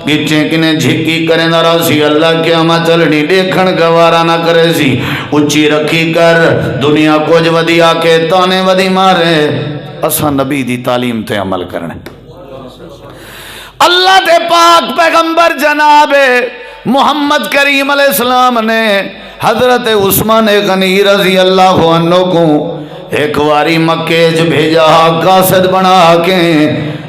گچیں کنے جھکی کریں نہ راسی اللہ کے ہمیں چلنی دیکھن گوارا نہ کرے سی اچھی رکھی کر دنیا کچھ ودی آکے تانے ودی مارے اسا نبی دی تعلیم تے عمل کرنے اللہ تے پاک پیغمبر جناب محمد کریم علیہ السلام نے حضرت عثمان غنی رضی اللہ عنہ کو ایک واری مکے جو بھیجا قاصد بنا کے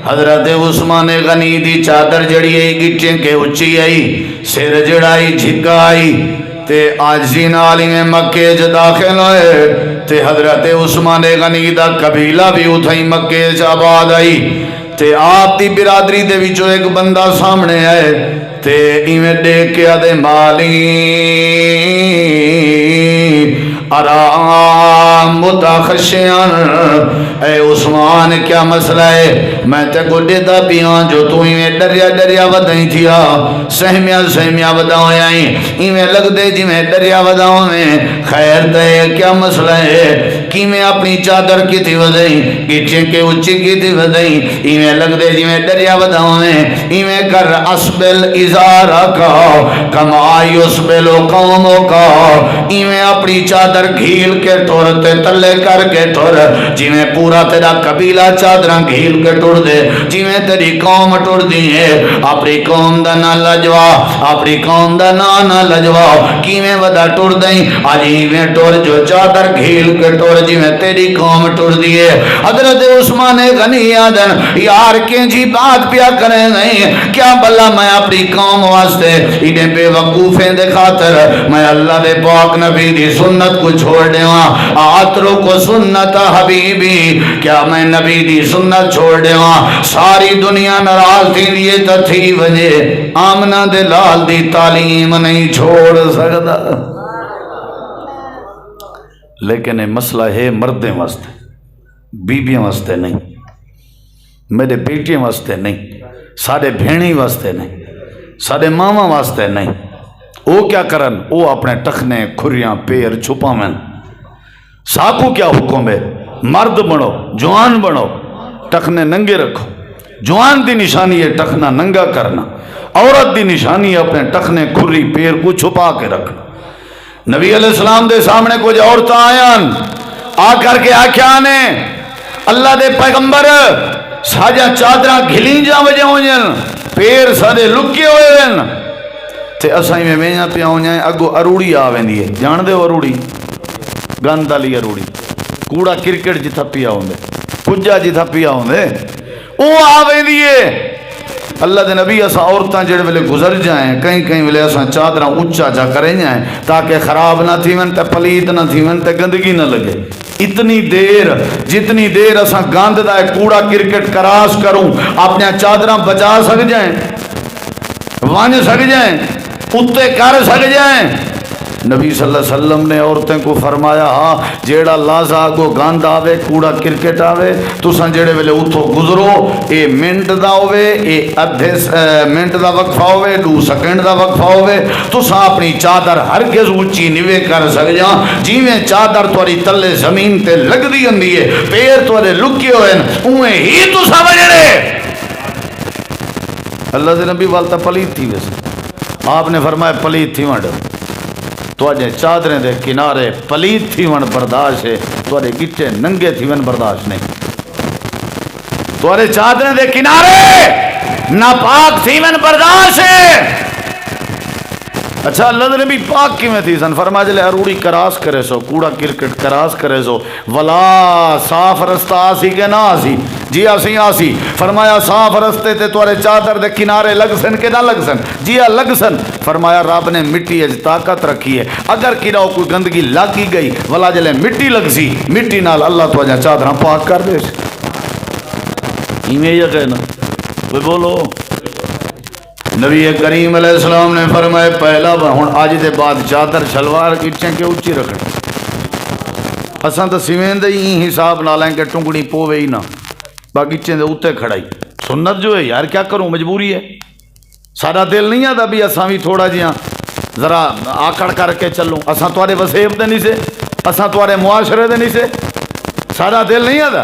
حضرت عثمان غنی دی چادر جڑی آئی گٹیں کے اچھی آئی سر جڑائی جھکائی تے آجزی نالی میں مکے جو داخل ہوئے تے حضرت عثمان غنی دا قبیلہ بھی اتھائی مکے جو آباد آئی تے آپ دی برادری دے وچوں ایک بندہ سامنے آئے تے ایمیں دیکھ کے آدھے مالی آرام متخشیان اے عثمان کیا مسئلہ ہے میں تے کو دیتا پیان جو تو ہی ڈریا ڈریا ودائیں تھیا سہمیا وداؤں آئیں ہی میں لگ دے جی میں ڈریا وداؤں میں خیر دے کیا مسئلہ ہے کی میں اپنی چادر کی تھی ودائیں گچیں کے اچھی کی تھی ودائیں ہی میں لگ دے جی میں ڈریا وداؤں میں ہی میں کر اسبل ازارہ کا کمائی اسبلو قوموں کا ہی میں اپنی چادر گھیل کے ٹور تے تلے کر کے ٹور جی میں پورا تیرا قبیلہ چادراں گھیل کے ٹور دے جی میں تیری قوم ٹور دیئے اپنی قوم دا نا لجوا اپنی قوم دا نا لجوا کی میں ودا ٹور دیں آجی میں ٹور جو چادر گھیل کے ٹور جی میں تیری قوم ٹور دیئے حضرت عثمان غنی آدن یار کے جی بات پیا کریں نہیں کیا بلا میں اپنی قوم واسطے انہیں بے وقوفیں دے خاطر میں اللہ دے پاک نبی دی سنت کو چھوڑ دیواں آترو کو سنت حبیبی کیا میں نبی دی سنت چھوڑ دیواں ساری دنیا ناراض تھی لیے تا تھی وجہ آمنہ دے لال دی تعلیم نہیں چھوڑ سکتا لیکن یہ مسئلہ ہے مردیں واسطے بیبیاں واسطے نہیں میرے بیٹیاں واسطے نہیں سارے بھینی واسطے نہیں سارے ماما واسطے نہیں وہ کیا کرن وہ اپنے ٹخنے کھریاں پیر چھپاویں ساکو کیا حکم ہے مرد بنو جوان بنو ٹخنے ننگے رکھو جوان دی نشانی ہے ٹخنا ننگا کرنا عورت دی نشانی ہے اپنے ٹخنے کھری پیر کو چھپا کے رکھنا نبی علیہ السلام دے سامنے کچھ عورتیں آیاں آ کر کے آکھیا نے اللہ دے پیغمبر ساجا چادرہ گھلیں جا وجہ ہونجن پیر سادے لکے ہوئے وین تے اسائی میں وینا پیا ہونجائیں اگو اروڑی آویں دیئے جان دے اروڑی گندہ لی اروڑی کوڑا کرکٹ جی تھا پیا ہوندے کجا جی تھا پیا ہوندے او آویں دیئے اللہ دے نبی اسا عورتاں جڑے ویلے گزر جائیں کہیں ویلے اسا چادرہ اونچا جا کریں جائیں تاکہ خراب نہ تھی ون تے پلیت نہ تھی ون تے گندگی نہ لگے اتنی دیر جتنی دیر اسا گاند دا کوڑا کرکٹ کراس کروں اپنے چادرہ بچا سک جائیں وانج سک جائیں اتے کر سک جائیں نبی صلی اللہ علیہ وسلم نے عورتیں کو فرمایا ہاں جیڑا لازا کو گاند آوے کوڑا کرکٹ آوے تساں جیڑے ویلے اتھو گزرو اے منٹ دا ہوئے اے ادھے منٹ دا وقفہ ہوئے 2 سیکنڈ دا وقفہ ہوئے تساں اپنی چادر ہرگز اونچی نوے کر سک جاں جیویں چادر توری تلے زمین تے لگ دی ہندی ہے پیر توڑے لکے ہوئے اوہیں ہی تساں وجڑے اللہ دے نبی والتا پلیت تھی ویسے آپ نے فرمایا پلیت تھی وانڈ تو آجے چادریں دے کنارے پلیت تھی ون برداشت ہے تو آجے گٹے ننگے تھی ون برداشت نہیں تو آجے چادریں دے کنارے ناپاک تھی من برداشت ہے۔ اچھا اللہ نبی پاک کی میں تھی سن فرما جلے اروڑی کراس کرے سو کوڑا کرکٹ کراس کرے سو ولا صاف رستہ آسی کے نہ آسی جی آسی فرمایا صاف رستے تے توارے چادر دے کنارے لگ سن کے نہ لگ سن جی لگ سن فرمایا رب نے مٹی اج طاقت رکھی ہے اگر کیڑا کوئی گندگی لگ ہی گئی ولا جلے مٹی لگ سی مٹی نال اللہ تو اجا چادراں پاک کر دے ایویں یقین کوئی بولو۔ نبی کریم علیہ السلام نے فرمایا پہلا ہن اج دے بعد چادر شلوار کچھے کے اونچی رکھنا اساں تو سیویں دے ہی حساب نہ لیں کہ ٹنگڑی پوے ہی نہ باقی دے اوتے کھڑائی سنت جو ہے یار کیا کروں مجبوری ہے سارا دل نہیں آتا بھی اساں بھی تھوڑا جہاں ذرا آکڑ کر کے چلوں اساں تواڈے وسیب دے نہیں سے اساں تواڈے معاشرے دے نہیں سے سارا دل نہیں آتا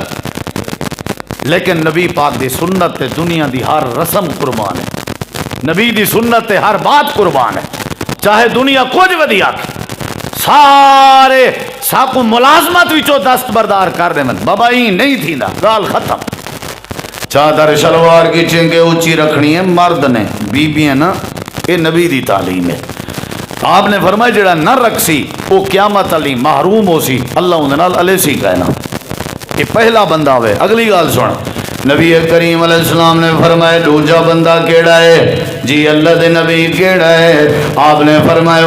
لیکن نبی پاک دی سنت تے دنیا دی ہر رسم قربان ہے نبی دی سنت تے ہر بات قربان ہے چاہے دنیا کچھ ودیا سارے ساکو ملازمت وچوں دست بردار کر دے من بابا ہی نہیں تھی نا گال ختم چادر شلوار کی چنگے اونچی رکھنی ہے مرد نے بیبیاں نا یہ نبی دی تعلیم ہے آپ نے فرمایا جڑا نہ رکھسی وہ قیامت علی محروم ہو سی اللہ انہاں نال علیہ سی کہنا یہ پہلا بندہ ہوئے اگلی گال سن نبی کریم علیہ السلام نے فرمایا دوجا بندہ کیڑا ہے جی اللہ دے نبی کیڑا ہے آپ نے فرمایا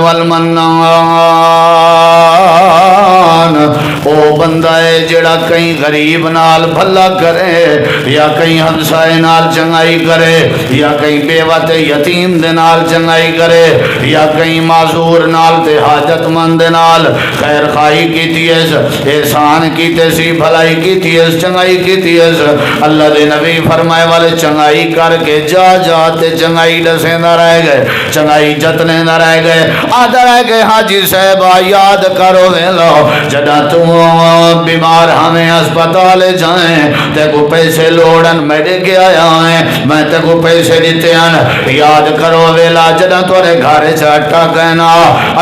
والمنان او بندہ ہے جڑا کہیں غریب نال بھلا کرے یا کہیں ہمسائے نال چنگائی کرے یا کہیں بیوہ تے یتیم دے نال چنگائی کرے یا کہیں معذور نال تے حاجت مند نال خیر خواہی کیتی ہے احسان کیتے سی بھلائی کیتی ہے چنگائی کیتی ہے اللہ دے نبی فرمائے والے چنگائی کر کے جا تے چنگائی ڈسیں نہ رہ گئے چنگائی جتنے نہ رہ گئے آدھا رہ گئے حاجی صاحبہ یاد کرو دے لو جڑا تم بیمار ہمیں اسپتال جائیں تے کو پیسے لوڑن میڈے کے آیا ہیں میں تے کو پیسے دیتے ہیں یاد کرو ویلا جڑا تورے گھارے سے اٹھا کہنا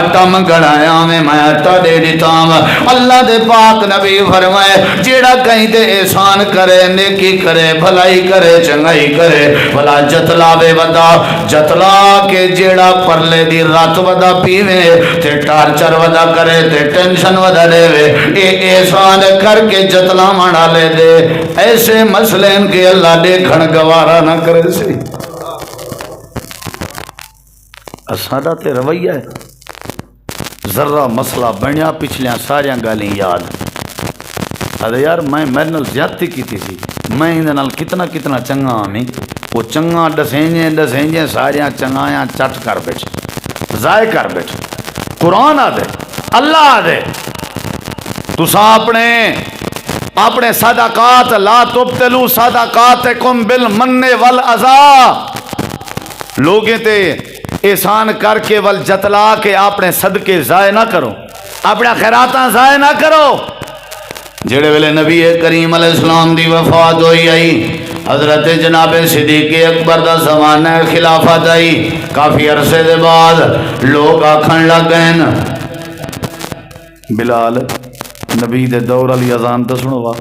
اٹھا منگڑایا میں اٹھا دے دیتا ہوں اللہ دے پاک نبی فرمائے جڑا کہیں تے احسان کرے نیکی کرے بھلائی کرے چنگائی کرے بھلا جتلاوے ودا جتلا کے جیڑا پرلے دی رات ودا پیوے تے ٹارچر ودا کرے تے ٹینشن ودا دے اے احسان کر کے جتلا مانا لے دے ایسے مسئلے ان کے اللہ دیکھن گوارا نہ کرے سی اسادہ تے رویہ ہے ذرہ مسئلہ بنیا پچھلیاں ساریاں گالیں یاد ارے یار میں میرے نال زیادتی کی تھی میں اندے نال کتنا چنگا ہمیں وہ چنگا ڈسینجے ساریاں چنگایاں چٹ کر بیٹھ ضائع کر بیٹھ قرآن آدھے اللہ آدھے تسا اپنے صدقات لا تبتلو صدقاتکم بالمن والعزا لوگیں تے احسان کر کے ول جتلا کے اپنے صدقے ضائع نہ کرو اپنے خیراتاں ضائع نہ کرو جڑے ویلے نبی کریم علیہ السلام دی وفات ہوئی آئی حضرت جناب صدیق اکبر دا زمانہ خلافت آئی کافی عرصے دے بعد لوگ آکھن لگ گئے بلال نبی دے دور علی اذان تو سنوا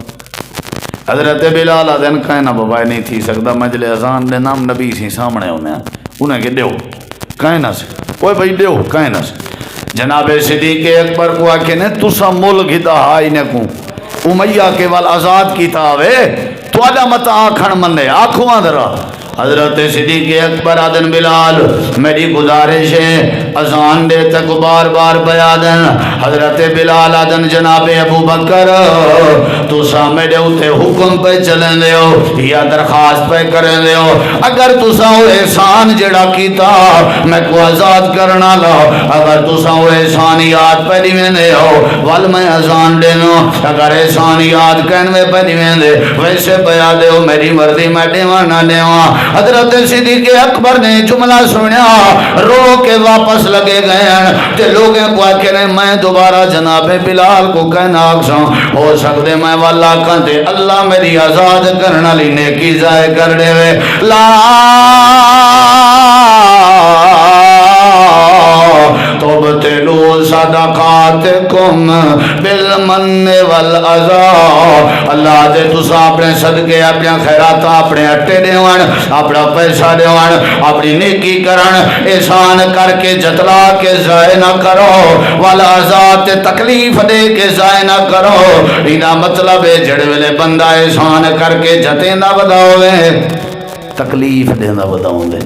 حضرت بلال آدھن کہنا بابا نہیں تھی سکتا مجلے اذان دے نام نبی سی سامنے ہونے انہیں کہ دیو کہنا سے کوئی بھائی دیو کہنا سے جناب صدیق اکبر کو آکھے نے تسا ملک ہی دہائی نے کوں امیہ کے وال آزاد کی تاوے تو آدھا مت آکھن منے آنکھوں آدھرا حضرت صدیق اکبر آدن بلال میری گزارش ہے اذان دے تک بار بار بیادن حضرت بلال آدن جناب ابو بکر تو سامنے دے ہوتے حکم پہ چلیں دے ہو یا درخواست پہ کریں دے ہو اگر تو ساو احسان جڑا کیتا میں کو آزاد کرنا لا اگر تو ساو احسان یاد پہ دیویں دے ہو وال میں اذان دینو اگر احسان یاد کہنوے پہ دیویں دے ویسے بیا دے ہو میری مرضی میں دیوانا دیواں حضرت صدیق اکبر نے جملہ سنیا رو کے واپس لگے گئے تے لوگیں کو آکھنے میں دوبارہ جناب بلال کو کہنا آکساں ہو سکتے میں واللہ کہتے اللہ میری آزاد کرنا لی نیکی ضائع کر دے وے لا تبتلو صدقاتکم بالمن والعذا، اللہ دے تسا اپنے صدقے اپنے خیرات اپنے اٹے دیوان اپنا پیسہ دیوان اپنی نیکی کرن احسان کر کے جتلا کے ضائع نہ کرو، والعذا تے تکلیف دے کے ضائع نہ کرو۔ اینا مطلب ہے جڑے ویلے بندہ احسان کر کے جتیندا وداوے تکلیف دیندا وداوے،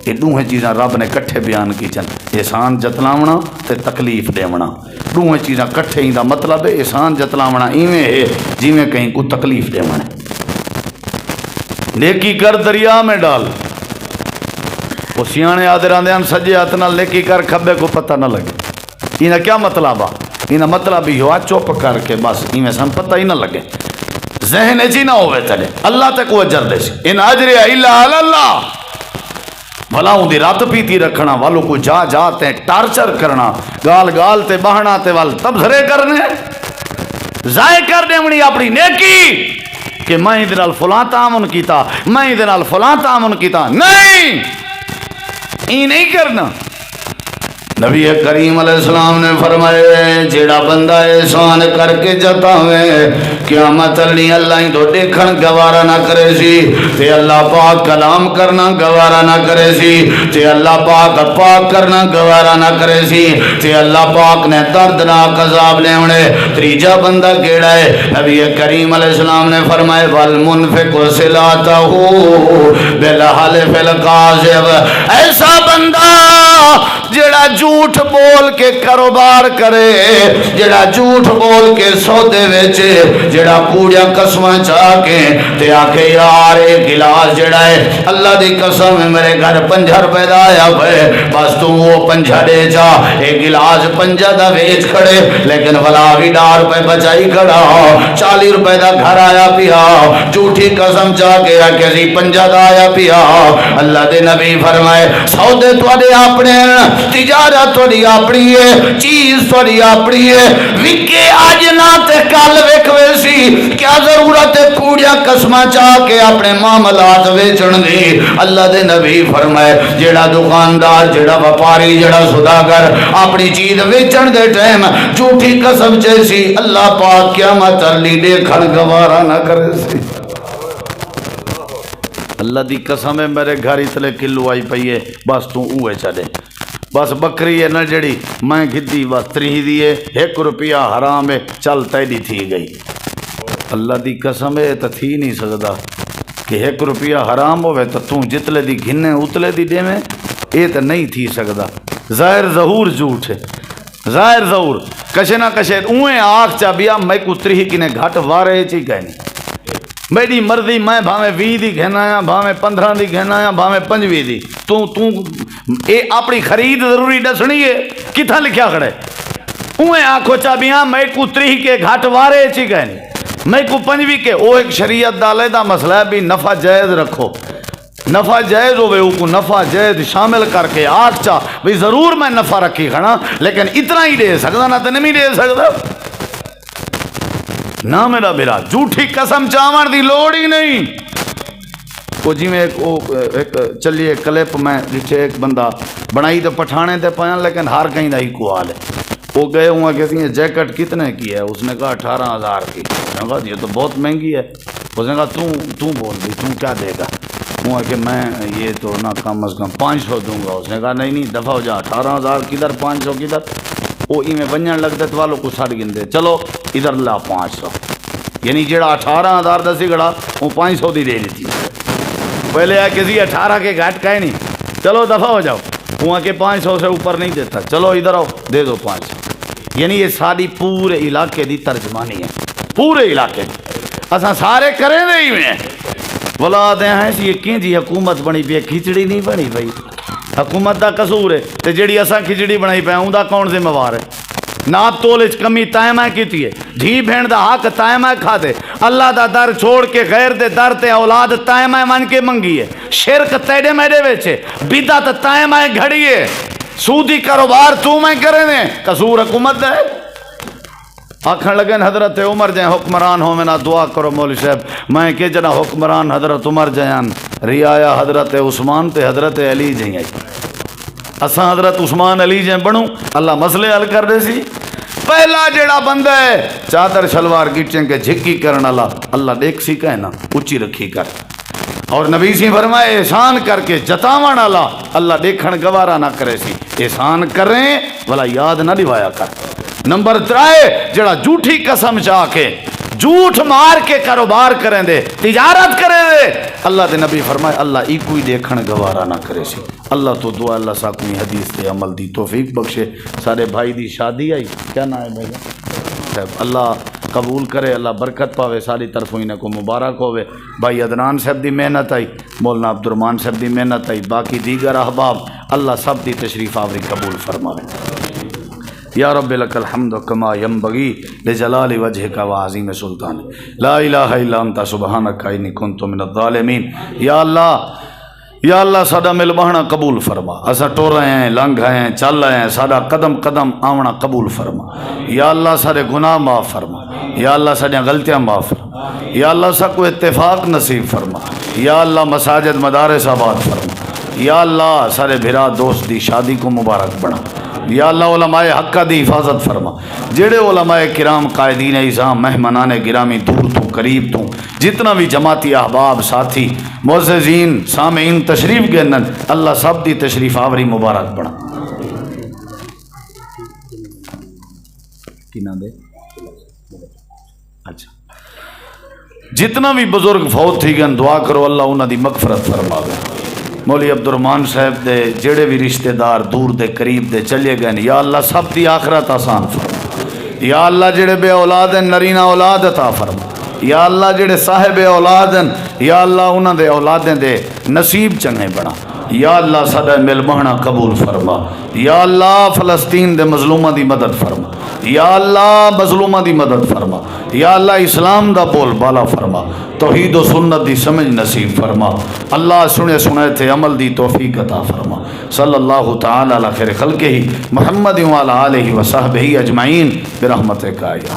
یہ دوہیں چیزاں رب نے کٹھے بیان کی چن، احسان جتلاونا تے تکلیف دیونا، دوہیں چیزاں کٹھے ہی دا مطلب ہے احسان جتلاونا ایویں ہے جی میں کہیں کو تکلیف دیونا۔ نیکی کر دریا میں ڈال، وہ سیانے آدھران دیان سجے اتنا نیکی کر کھبے کو پتہ نہ لگے، انہا کیا مطلب ہے؟ انہا مطلب ہی ہوا چوپ کر کے بس ایویں سن پتہ ہی نہ لگے، ذہن جی نہ ہوئے چلے اللہ تک وہ اجر دے سی، ان اجر الا علی اللہ، بھلاؤں دی رات پیتی رکھنا والوں کو جا جاتے ٹارچر کرنا، گال گال تے بہنا تے وال تبصرے کرنے، ضائع کر دیونی اپنی نیکی کہ میں ادھر نال فلاں تعاون کیتا، میں ادھر نال فلاں تعاون کیتا، نہیں یہ نہیں کرنا۔ نبی کریم علیہ السلام نے فرمائے جیڑا بندہ احسان کر کے جتاوے قیامت علی اللہ ہی تو دیکھن گوارا نہ کرے سی، تے اللہ پاک کلام کرنا گوارا نہ کرے سی، تے اللہ پاک پاک کرنا گوارا نہ کرے سی، تے اللہ پاک نے دردناک عذاب لیونے۔ تریجا بندہ کیڑا ہے؟ نبی کریم علیہ السلام نے فرمائے والمنفق صلاتہ بالحلف الکاذب، ایسا بندہ جڑا جھوٹ بول کے کاروبار کرے، جڑا جھوٹ بول کے سودے ویچے، جڑا کوڑیاں قسماں چاہ کے تے آکھے یار ایک گلاس جڑا ہے اللہ دی قسم ہے میرے گھر 5 روپے دا آیا ہے، بس تو وہ 5 دے جا، ایک گلاس 5 دا ویچ کھڑے لیکن ولا بھی 10 روپے بچائی کھڑا، 40 روپے دا گھر آیا پیا، جھوٹی قسم چاہ کے آکھے سی 5 دا آیا پیا۔ اللہ دے نبی فرمائے سودے تواڈے اپنے، تجارت تھوڑی اپنی ہے، چیز تھوڑی اپنی ہے، وکے آج نہ تے کل وکوے سی، کیا ضرورت ہے کوڑیاں قسماں چاہ کے اپنے معاملات ویچن دی۔ اللہ دے نبی فرمائے جیڑا دکاندار، جیڑا وپاری، جیڑا سوداگر اپنی چیز ویچن دے ٹائم جھوٹی قسم جیسی اللہ پاک قیامت علی دیکھن گوارا نہ کرے سی۔ اللہ دی قسم ہے میرے گھر اتلے کلو آئی پئی ہے بس تو اوے چلے، بس بکری ہے نہ جڑی میں گھدی بس 3 دیئے 1 روپیہ حرام ہے چل تیڈی تھی گئی۔ اللہ دی قسم ہے تو تھی نہیں سکتا کہ 1 روپیہ حرام ہوئے تو جتلے دی گھنے اتلے دی دے میں یہ تو نہیں تھی سکتا۔ ظاہر ظہور جھوٹ ہے، ظاہر ظہور کشے نہ کشے اویں آنکھ چا بیا میں کو 3 کنے گھٹ وارے چی کہنی میری مرضی، میں بھاویں 20 دی گھنا یا بھاویں 15 دی گھنا یا بھاویں 25 دی، تو اے اپنی خرید ضروری دسنی ہے کتھا لکھیا کھڑے اویں آنکھو چا بیا میں کو 3 کے گھٹ وارے چی کہنی میں کو 25 کے، وہ ایک شریعت دا علیحدہ مسئلہ ہے بھی نفع جائز رکھو، نفع جائز ہوئے وہ کو نفع جائز شامل کر کے آگ چاہ بھی ضرور میں نفع رکھی کھڑا لیکن اتنا ہی دے سکتا نہ تو نہیں دے سکتا نہ میرا بیرا، جھوٹی قسم چاون دی لوڑ ہی نہیں۔ وہ جی میں ایک چلیے کلپ میں جیسے ایک بندہ بنائی تو پٹھانے تے پایا لیکن ہر کہیں دا ہی کوال ہے، وہ گئے ہوا کہتی ہیں جیکٹ کتنے کی ہے، اس نے کہا 18,000 کی، میں نے کہا یہ تو بہت مہنگی ہے، اس نے کہا تو بول دی تو کیا دے گا، وہ کہ میں یہ تو نہ کم از کم 500 دوں گا، اس نے کہا نہیں دفع ہو جا 18,000 کدھر 500 کدھر، وہ میں بنجن لگتے تو والوں کو سٹ گن دے چلو ادھر لا 500، یعنی جڑا 18,000 دا سی گڑا وہ 500 دی دے دیتی، پہلے ہے کسی 18 کے گھٹ کہے نہیں چلو دفع ہو جاؤ، وہاں کے 500 سے اوپر نہیں دیتا، چلو ادھر آؤ دے دو 500، یعنی یہ ساری پورے علاقے دی ترجمانی ہے، پورے علاقے دی اساں سارے کریں دے ہی میں بلا دے ہیں یہ کیں جی حکومت بنی پی کھچڑی نہیں بنی بھائی، حکومت دا قصور ہے تے جڑی اساں کھچڑی بنائی پے اون دا کون ذمہ وار ہے، ناپ تول وچ کمی تائمہ کیتی ہے، دھی بھین دا حق تائمہ کھا دے، اللہ دا در چھوڑ کے غیر دے در تے اولاد تائمہ من کے منگی ہے، شرک تیڑے میڈے ویچے، بدعت تائمہ گھڑی ہے، سودی کاروبار تو میں کرے دیں، قصور حکومت دے۔ آکھن لگن حضرت عمر جائیں حکمران ہو میں نہ دعا کرو مولوی صاحب، میں کہ جنا حکمران حضرت عمر جائیں، ریایا حضرت عثمان تے حضرت علی جائیں، اساں حضرت عثمان علی جائیں بنوں اللہ مسئلے حل کر دے سی پہلا جڑا بندہ ہے چادر شلوار گچیں کے جھکی کرن والا اللہ دیکھ سی کہنا اچھی رکھی کر اور نبی سی فرمائے احسان کر کے جتاون والا اللہ دیکھن گوارا نہ کرے سی احسان کریں والا یاد نہ دوایا کر نمبر 3 جڑا جھوٹی قسم چاہ کے جھوٹ مار کے کاروبار کریں دے تجارت کریں دے اللہ دے نبی فرمائے اللہ ای کوئی دیکھن گوارا نہ کرے سی اللہ تو دعا اللہ ساکنی حدیث تے عمل دی توفیق بخشے سارے بھائی دی شادی آئی کیا نام ہے بھائی اللہ قبول کرے اللہ برکت پاوے ساری طرفوں انہیں کو مبارک ہوئے بھائی عدنان صاحب دی محنت آئی مولانا عبد الرحمان صاحب دی محنت آئی باقی دیگر احباب اللہ سب دی تشریف آوری قبول فرمائے یا رب لک الحمد کما ینبغی لجلال وجہک وعظیم سلطان لا الہ الا انت سبحانک انی کنت من الظالمین یا اللہ ساڈا مل بہنا قبول فرما اسا ٹور رہے ہیں لنگ رہے ہیں چل رہے ہیں ساڈا قدم قدم آونا قبول فرما یا اللہ سارے گناہ معاف فرما یا اللہ ساڈیاں غلطیاں معاف فرما یا اللہ سا کو اتفاق نصیب فرما یا اللہ مساجد مدارس آباد فرما یا اللہ سارے بھرا دوست دی شادی کو مبارک بنا یا اللہ علماء حقہ دی حفاظت فرما جڑے علماء کرام قائدین اعظام مہمانان گرامی دور تو قریب تو جتنا بھی جماعتی احباب ساتھی معززین سامعین تشریف گنن اللہ سب دی تشریف آوری مبارک بنا کی نام دے اچھا جتنا بھی بزرگ فوت تھی گن دعا کرو اللہ انہاں دی مغفرت فرماوے مولی عبد الرحمان صاحب دے جڑے بھی رشتہ دار دور دے قریب دے چلے گئے یا اللہ سب دی آخرت آسان فرما یا اللہ جڑے بے اولاد ہیں نرینہ اولاد عطا فرما یا اللہ جڑے صاحب اولاد ہیں یا اللہ انہاں دے اولادیں دے نصیب چنگے بنا یا اللہ ساڈا مل بہنا قبول فرما یا اللہ فلسطین دے مظلوماں دی مدد فرما یا اللہ مظلوماں دی مدد فرما یا اللہ اسلام دا بول بالا فرما توحید و سنت دی سمجھ نصیب فرما اللہ سنے سنے تھے عمل دی توفیق عطا فرما صلی اللہ تعالی علی خیر خلقہ محمد وعلی آلہ وصحبہ اجمعین برحمتک یا